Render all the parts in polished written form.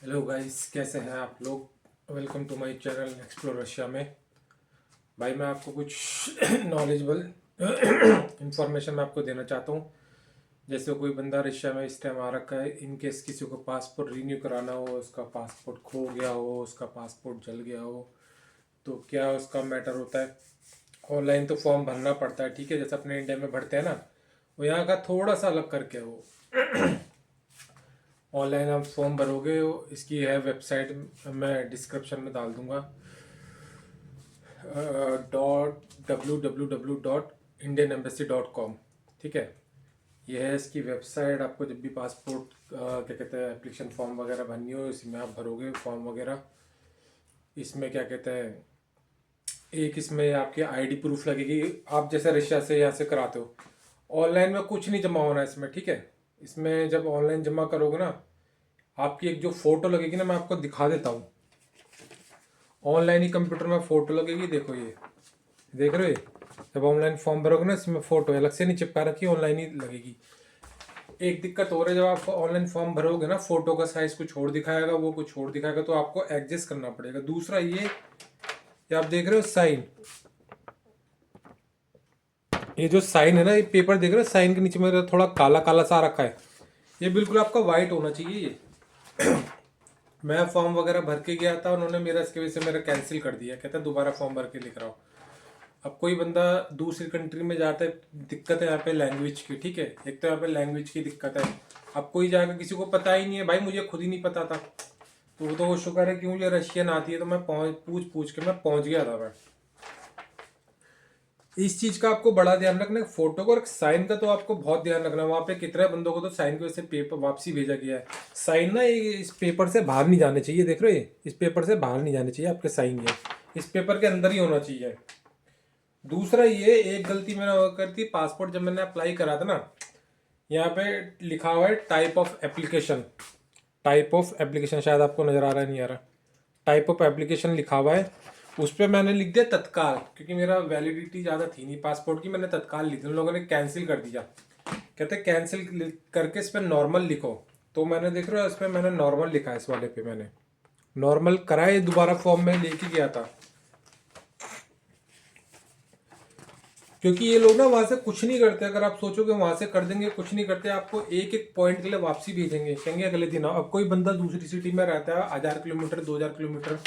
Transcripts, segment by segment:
Hello guys, कैसे हैं आप लोग। Welcome to my channel explore Russia में। भाई मैं आपको कुछ नॉलेजेबल इंफॉर्मेशन मैं आपको देना चाहता हूँ। जैसे कोई बंदा रशिया में इस टाइम आ रखा है, इन केस किसी को पासपोर्ट रीन्यू कराना हो, उसका पासपोर्ट खो गया हो, उसका पासपोर्ट जल गया हो, तो क्या उसका मैटर होता है। ऑनलाइन तो फॉर्म भरना पड़ता है, ठीक है, जैसे अपने इंडिया में भरते हैं ना, वो यहाँ का थोड़ा सा अलग करके वो ऑनलाइन आप फॉर्म भरोगे। इसकी है वेबसाइट, मैं डिस्क्रिप्शन में डाल दूंगा। www.indianembassy.com, ठीक है। ये है इसकी वेबसाइट। आपको जब भी पासपोर्ट क्या कहते हैं एप्लीकेशन फॉर्म वगैरह भरनी हो, इसमें आप भरोगे फॉर्म वगैरह। इसमें क्या कहते हैं, एक इसमें आपकी आईडी प्रूफ लगेगी। आप जैसे रशिया से यहाँ से कराते हो, ऑनलाइन में कुछ नहीं जमा होना है इसमें, ठीक है। इसमें जब ऑनलाइन जमा करोगे ना, आपकी एक जो फोटो लगेगी ना, मैं आपको दिखा देता हूँ। ऑनलाइन ही कंप्यूटर में फोटो लगेगी, देखो ये देख रहे हो। जब ऑनलाइन फॉर्म भरोगे ना, इसमें फोटो अलग से नहीं चिपका रखी, ऑनलाइन ही लगेगी। एक दिक्कत हो रही है, जब आप ऑनलाइन फॉर्म भरोगे ना, फोटो का साइज कुछ और दिखाएगा, वो कुछ और दिखाएगा, तो आपको एडजस्ट करना पड़ेगा। दूसरा ये आप देख रहे हो साइन, ये जो साइन है ना, ये पेपर देख रहे हो, साइन के नीचे में थोड़ा काला काला सा रखा है, ये बिल्कुल आपका वाइट होना चाहिए ये। मैं फॉर्म वगैरह भर के गया था, उन्होंने मेरा इसके वजह से मेरा कैंसिल कर दिया, कहता दोबारा फॉर्म भर के लिख रहा हूँ। अब कोई बंदा दूसरी कंट्री में जाता है, दिक्कत है यहाँ पे लैंग्वेज की, ठीक है। एक तो यहाँ पे लैंग्वेज की दिक्कत है। अब कोई जाकर किसी को पता ही नहीं है, भाई मुझे खुद ही नहीं पता था, तो वो तो शुक्र है कि मुझे रशियन आती है, तो मैं पूछ पूछ के मैं पहुंच गया था। मैं इस चीज का आपको बड़ा ध्यान रखना है, फोटो को और साइन का तो आपको बहुत ध्यान रखना है। वहाँ पे कितने बंदों को तो साइन की वजह से पेपर वापसी भेजा गया है। साइन ना इस पेपर से बाहर नहीं जाने चाहिए, देख रहे हो, इस पेपर से बाहर नहीं जाने चाहिए आपके साइन, ये इस पेपर के अंदर ही होना चाहिए। दूसरा ये एक गलती मैंने और कर थी, पासपोर्ट जब मैंने अप्लाई करा था ना, यहाँ पे लिखा हुआ है type of application. Type of application शायद आपको नज़र आ रहा है, नहीं आ रहा। टाइप ऑफ एप्लीकेशन लिखा हुआ है, उस पर मैंने लिख दिया तत्काल, क्योंकि मेरा वैलिडिटी ज़्यादा थी नहीं पासपोर्ट की, मैंने तत्काल लिख दिया। उन लोगों ने कैंसिल कर दिया, कहते कैंसिल करके इस पर नॉर्मल लिखो। तो मैंने देख रहा हूँ, इस पर मैंने नॉर्मल लिखा है, इस वाले पे मैंने नॉर्मल कराए, दोबारा फॉर्म में लेके गया था। क्योंकि ये लोग ना वहां से कुछ नहीं करते, अगर आप सोचोगे वहां से कर देंगे, कुछ नहीं करते, आपको एक एक पॉइंट के लिए वापसी भेजेंगे, कहेंगे अगले दिन आओ। अब कोई बंदा दूसरी सिटी में रहता है 1000 किलोमीटर 2000 किलोमीटर,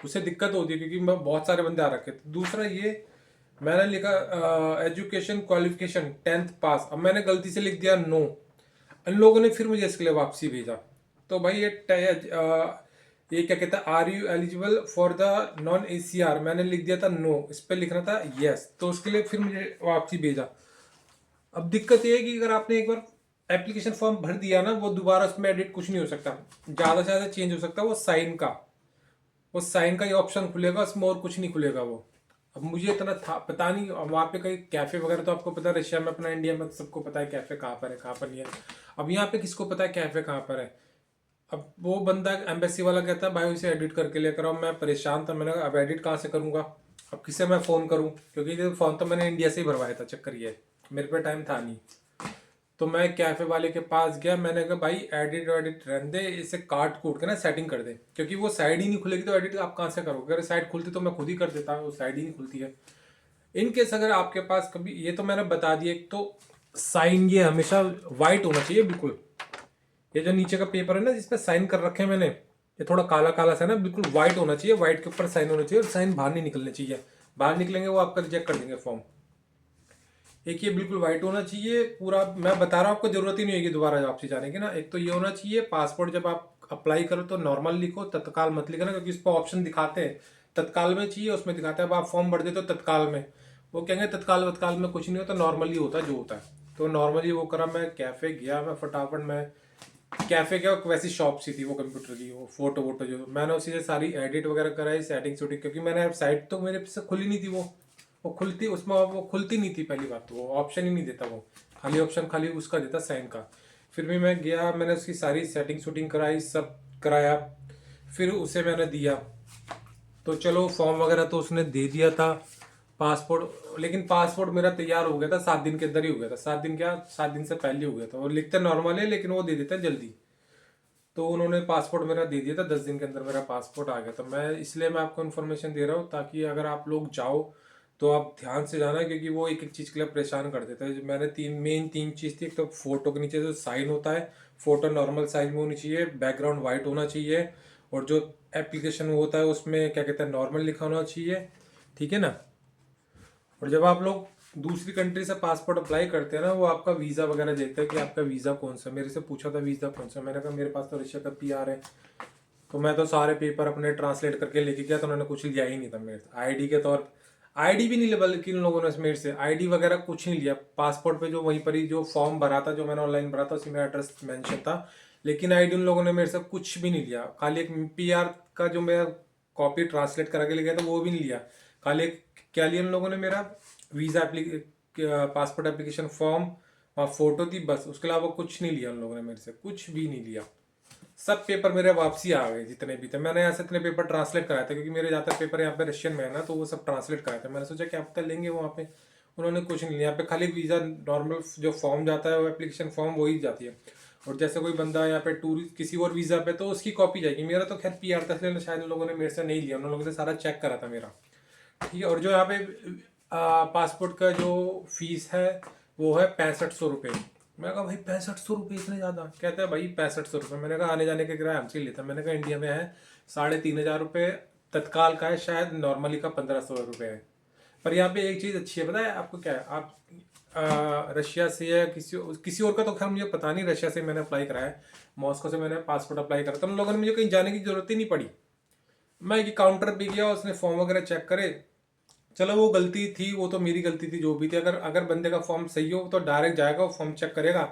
उसे दिक्कत होती है, क्योंकि बहुत सारे बंदे आ रखे थे। दूसरा ये मैंने लिखा एजुकेशन क्वालिफिकेशन 10th पास, अब मैंने गलती से लिख दिया नो। इन लोगों ने फिर मुझे इसके लिए वापसी भेजा। तो भाई ये क्या कहता है, are you eligible for the non ACR, मैंने लिख दिया था नो, इस पर लिखना था यस, तो उसके लिए फिर मुझे वापसी भेजा। अब दिक्कत ये है कि अगर आपने एक बार एप्लीकेशन फॉर्म भर दिया ना, वो दोबारा उसमें एडिट कुछ नहीं हो सकता, ज़्यादा से ज़्यादा चेंज हो सकता है वो साइन का ही ऑप्शन खुलेगा, उसमें और कुछ नहीं खुलेगा वो। अब मुझे इतना था पता नहीं, वहाँ पे कहीं कैफे वगैरह तो आपको पता है रशिया में, अपना इंडिया में सबको पता है कैफे कहाँ पर है कहाँ पर नहीं है। अब यहाँ पे किसको पता है कैफे कहाँ पर है। अब वो बंदा एम्बेसी वाला कहता है भाई उसे एडिट करके लेकर आओ, मैं परेशान था, मैंने कहा अब एडिट कहाँ से करूँगा, अब किसे मैं फ़ोन करूँ, क्योंकि फ़ोन तो मैंने इंडिया से ही भरवाया था, चक्कर ये है, मेरे पे टाइम था नहीं। तो मैं कैफे वाले के पास गया, मैंने कहा भाई एडिट वेडिट रहने दे, इसे काट कूट के ना सेटिंग कर दे, क्योंकि वो साइड ही नहीं खुलेगी तो एडिट आप कहाँ से करोगे। अगर साइड खुलती तो मैं खुद ही कर देता, वो साइड ही नहीं खुलती है। इन केस अगर आपके पास कभी, ये तो मैंने बता दिया, एक तो साइन ये हमेशा वाइट होना चाहिए बिल्कुल। ये जो नीचे का पेपर है ना जिसपे साइन कर रखे हैं मैंने, ये थोड़ा काला काला सा ना, बिल्कुल वाइट होना चाहिए, वाइट के ऊपर साइन होना चाहिए, और साइन बाहर नहीं निकलने चाहिए। बाहर निकलेंगे वो आपका रिजेक्ट कर देंगे फॉर्म। एक ये बिल्कुल वाइट होना चाहिए पूरा, मैं बता रहा हूँ आपको जरूरत ही नहीं होगी दोबारा वापसी जाने की ना। एक तो ये होना चाहिए, पासपोर्ट जब आप अप्लाई करो तो नॉर्मल लिखो, तत्काल मत लिखना, क्योंकि इस पर ऑप्शन दिखाते हैं तत्काल में चाहिए, उसमें दिखाता है। अब आप फॉर्म भर देते हो तत्काल में, वो कहेंगे तत्काल वत्काल में कुछ नहीं होता, नॉर्मली होता है जो होता है। तो नॉर्मली वो करा, मैं कैफे गया, मैं फटाफट मैं कैफे क्या, वैसी शॉप सी थी वो कंप्यूटर की, वो फोटो वोटो जो मैंने उसी से सारी एडिट वगैरह कराई, सेटिंग शूटिंग, क्योंकि मैंने साइट तो मेरे से खुली नहीं थी, वो खुलती उसमें, वो खुलती नहीं थी पहली बात तो, वो ऑप्शन ही नहीं देता, वो खाली ऑप्शन खाली उसका देता साइन का। फिर भी मैं गया, मैंने उसकी सारी सेटिंग शूटिंग कराई, सब कराया, फिर उसे मैंने दिया। तो चलो फॉर्म वगैरह तो उसने दे दिया था, पासपोर्ट, लेकिन पासपोर्ट मेरा तैयार हो गया था 7 दिन के अंदर ही हो गया था, 7 दिन क्या, 7 दिन से पहले हो गया था। और लिखते नॉर्मल है लेकिन वो दे देते हैं जल्दी। तो उन्होंने पासपोर्ट मेरा दे दिया था, 10 दिन के अंदर मेरा पासपोर्ट आ गया। तो मैं इसलिए मैं आपको इन्फॉर्मेशन दे रहा हूँ, ताकि अगर आप लोग जाओ तो आप ध्यान से जाना, क्योंकि वो एक एक चीज़ के लिए परेशान कर देते हैं। मैंने तीन चीज़ थी। एक तो फोटो के नीचे जो साइन होता है, फोटो नॉर्मल साइज में होनी चाहिए, बैकग्राउंड वाइट होना चाहिए, और जो एप्लीकेशन होता है उसमें क्या कहते हैं नॉर्मल लिखा होना चाहिए, ठीक है ना। और जब आप लोग दूसरी कंट्री से पासपोर्ट अप्लाई करते हैं ना, वो आपका वीज़ा वगैरह देखते हैं कि आपका वीज़ा कौन सा। मेरे से पूछा था वीज़ा कौन सा, मैंने कहा मेरे पास तो रशिया का पीआर है। तो मैं तो सारे पेपर अपने ट्रांसलेट करके लेके गया, तो उन्होंने कुछ लिया ही नहीं था मेरे से आईडी के तौर। आईडी भी नहीं लिया, बल्कि इन लोगों ने मेरे से आईडी वगैरह कुछ नहीं लिया। पासपोर्ट पे जो वहीं पर ही जो फॉर्म भरा था, जो मैंने ऑनलाइन भरा था, उसी में एड्रेस मेंशन था, लेकिन आईडी उन लोगों ने मेरे से कुछ भी नहीं लिया। खाली एक पीआर का जो मैं कॉपी ट्रांसलेट करा के ले गया था, वो भी नहीं लिया। खाली एक क्या लिया उन लोगों ने, मेरा वीज़ा पासपोर्ट एप्लीकेशन फॉर्म और फोटो थी, बस। उसके अलावा कुछ नहीं लिया उन लोगों ने मेरे से, कुछ भी नहीं लिया। सब पेपर मेरे वापसी आ गए जितने भी थे। मैंने यहाँ से इतने पेपर ट्रांसलेट कराए थे, क्योंकि मेरे ज़्यादातर पेपर यहाँ पे रशियन में है ना, तो वो सब ट्रांसलेट कराए थे। मैंने सोचा क्या पता लेंगे वहाँ पे, उन्होंने कुछ नहीं लिया। यहाँ पे खाली वीज़ा नॉर्मल जो फॉर्म जाता है, वो एप्लीकेशन फॉर्म वही जाती है। और जैसे कोई बंदा यहाँ पे टूरिस्ट किसी और वीज़ा पे, तो उसकी कॉपी जाएगी। मेरा तो खैर पीआर था, इसलिए शायद उन लोगों ने मेरे से नहीं लिया। उन लोगों ने सारा चेक करा था मेरा, ठीक है। और जो यहाँ पे पासपोर्ट का जो फीस है वो है 6500 रुपये। मैं कहा भाई 6500 रुपये इतने ज़्यादा? कहते हैं भाई 6500 रुपये। मैंने कहा आने जाने के किराया हमसे ही लेता है। मैंने कहा इंडिया में है 3500 रुपये तत्काल का है, शायद नॉर्मली का 1500 रुपये है। पर यहाँ पे एक चीज़ अच्छी है, पता है आपको क्या है? आप रशिया से या किसी और का तो खैर मुझे पता नहीं, रशिया से मैंने अप्लाई करा है, मॉस्को से मैंने पासपोर्ट अप्लाई करा था। उन लोगों ने मुझे कहीं जाने की जरूरत ही नहीं पड़ी। मैं एक काउंटर पे गया, उसने फॉर्म वगैरह चेक करे। चलो वो गलती थी, वो तो मेरी गलती थी, जो भी थी। अगर अगर बंदे का फॉर्म सही हो तो डायरेक्ट जाएगा, वो फॉर्म चेक करेगा,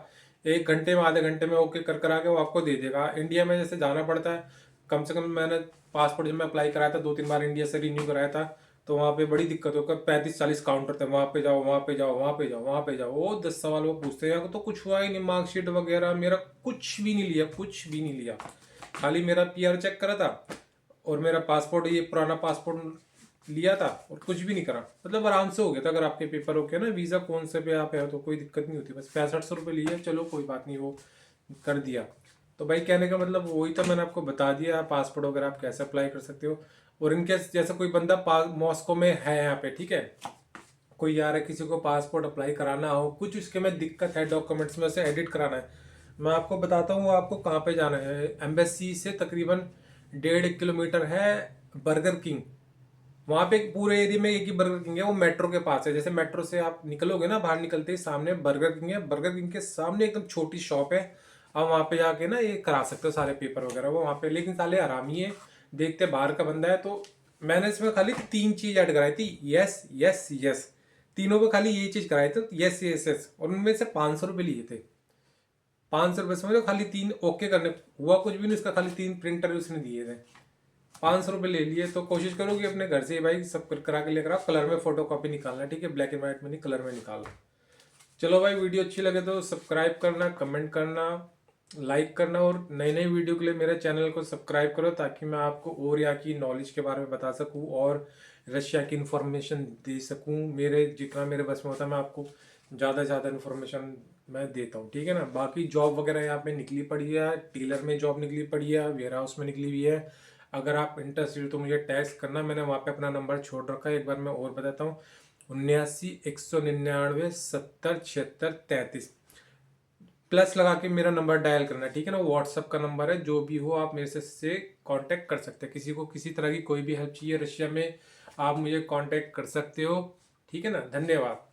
1 घंटे में आधे घंटे में ओके कर आके वो आपको दे देगा। इंडिया में जैसे जाना पड़ता है, कम से कम मैंने पासपोर्ट जब मैं अप्लाई कराया था 2-3 बार इंडिया से रिन्यू कराया था, तो वहाँ पे बड़ी दिक्कत होकर 35-40 काउंटर थे। वहाँ पे जाओ, वहाँ पे जाओ, वहाँ पे जाओ, वहाँ पे जाओ, वो 10 सवाल वो पूछते हैं। तो कुछ हुआ ही नहीं, मार्कशीट वगैरह मेरा कुछ भी नहीं लिया, कुछ भी नहीं लिया। खाली मेरा पीआर चेक करा था, और मेरा पासपोर्ट, ये पुराना पासपोर्ट लिया था, और कुछ भी नहीं करा। मतलब आराम से हो गया था। अगर आपके पेपर ओके ना, वीज़ा कौन से पे आप है, तो कोई दिक्कत नहीं होती। बस 6500 रुपये लिए, चलो कोई बात नहीं, वो कर दिया। तो भाई कहने का मतलब वही था, मैंने आपको बता दिया पासपोर्ट वगैरह आप कैसे अप्लाई कर सकते हो। और इनके जैसे कोई बंदा मॉस्को में है यहाँ पे, ठीक है, कोई यार है, किसी को पासपोर्ट अप्लाई कराना हो, कुछ उसके में दिक्कत है, डॉक्यूमेंट्स में से एडिट कराना है, मैं आपको बताता हूँ आपको कहाँ पे जाना है। एम्बेसी से तकरीबन 1.5 किलोमीटर है बर्गर किंग। वहाँ पे एक पूरे एरिया में एक ही बर्गर किंग है, वो मेट्रो के पास है। जैसे मेट्रो से आप निकलोगे ना, बाहर निकलते ही सामने बर्गर किंग है। बर्गर किंग के सामने एकदम छोटी शॉप है। आप वहाँ पे जाके ना ये करा सकते हो सारे पेपर वगैरह, वो वहाँ पे। लेकिन साले हरामी है, देखते बाहर का बंदा है। तो मैंने इसमें खाली 3 चीज ऐड कराई थी, यस यस यस। तीनों पे खाली यही चीज कराई थी, यस यस यस। और उनमें से 500 रुपये लिए थे। 500 रुपये समझो, खाली 3 ओके करने। हुआ कुछ भी नहीं उसका, खाली 3 प्रिंटर उसने दिए थे। 500 रुपये ले लिए। तो कोशिश करो कि अपने घर से ही भाई सब करा के लेकर आओ। कलर में फोटो कॉपी निकालना, ठीक है, ब्लैक एंड व्हाइट में नहीं, कलर में निकालना। चलो भाई, वीडियो अच्छी लगे तो सब्सक्राइब करना, कमेंट करना, लाइक करना, और नई नई वीडियो के लिए मेरे चैनल को सब्सक्राइब करो, ताकि मैं आपको और यहाँ की नॉलेज के बारे में बता सकूँ, और रशिया की इन्फॉर्मेशन दे सकूँ। मेरे जितना मेरे बस में होता है, मैं आपको ज़्यादा से ज़्यादा इन्फॉर्मेशन मैं देता हूँ, ठीक है ना। बाकी जॉब वगैरह यहाँ पे निकली पड़ी है, टेलर में जॉब निकली पड़ी है, वेयर हाउस में निकली हुई है। अगर आप इंटरेस्टेड हो तो मुझे टैक्स करना, मैंने वहाँ पे अपना नंबर छोड़ रखा है। एक बार मैं और बताता हूँ, 79 199 70 76 33। प्लस लगा के मेरा नंबर डायल करना, ठीक है ना। व्हाट्सअप का नंबर है, जो भी हो आप मेरे से कांटेक्ट कर सकते हैं। किसी को किसी तरह की कोई भी हेल्प चाहिए रशिया में, आप मुझे कांटेक्ट कर सकते हो, ठीक है ना। धन्यवाद।